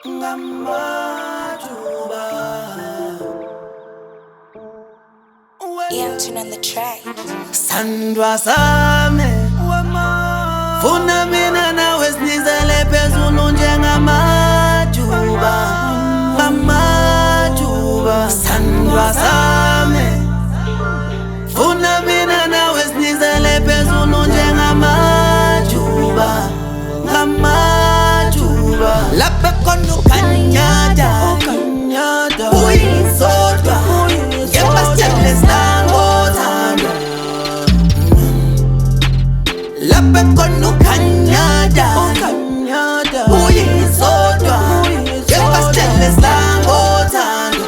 ngamajuba Yankton on the track. sandwa sami funa mina nawe sinizele phezulu njengamajuba ngamajuba sandwa sami funa mina nawe sinizele phezulu njengamajuba ngamajuba lapha khona ukanyada uyisodwa ngebasitshele sangothando lapha khona ukanyada uyisodwa ngebasitshele sangothando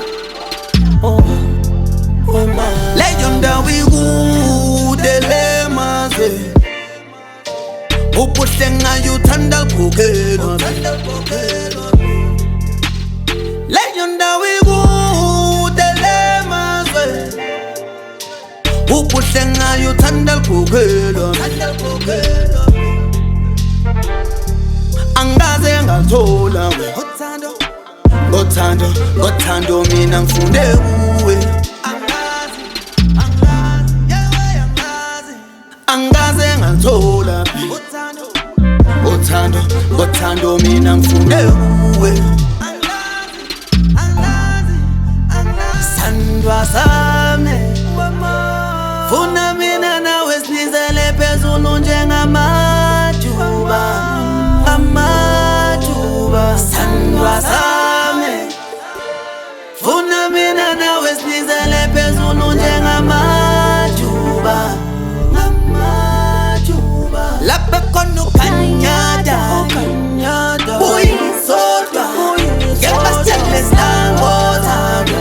leyo ndawo ikude lemaze ubuhle ngayo uthanda ukukhelwa leyo ndawo ikude lemazwe ubuhle ngayo uthanda ukukhelwa angaze ngathola ngothando mina ngifunde kuwe angaze ngathola ngothando mina ngifunde kuwe sandwa sami funa mina nawe sinizele phezulu njengamajuba amajuba sandwa sami funa mina nawe sinizele phezulu njengamajuba lapha khona ukanyada uyisodwa ngebasitshele sangothando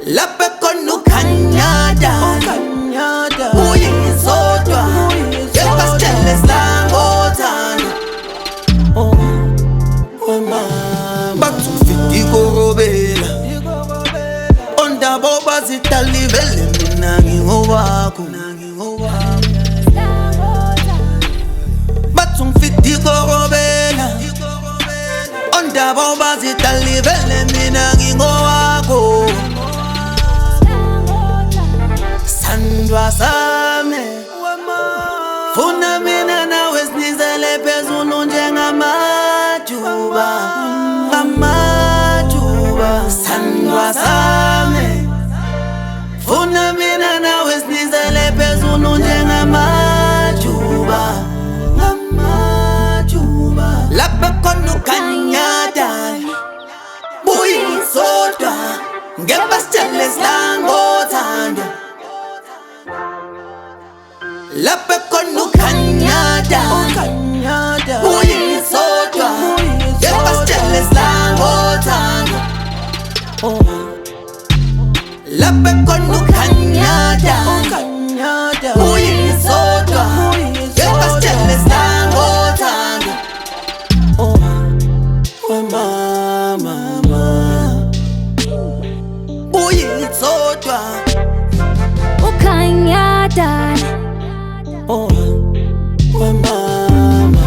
lapha khona ukanyada uyisodwa ngebasitshele sangothando bathi ufite ikorobela ondaba bazitalivele mina ngingowakho korobela ondaba bazitalivele mina ngingowakho sandwa sami funa mina nawe sinizele phezulu njengamajuba ngamajuba sandwa sami funa mina nawe sinizele phezulu njengamajuba lapha khona ukanyada uyisodwa ngebasitshele sangothando lapha khona ukanyada uyisodwa ngebasitshele sangothando lapha khona ukanyada uyisodwa ngebasitshele sangothando mama uyisodwa ukanyada mama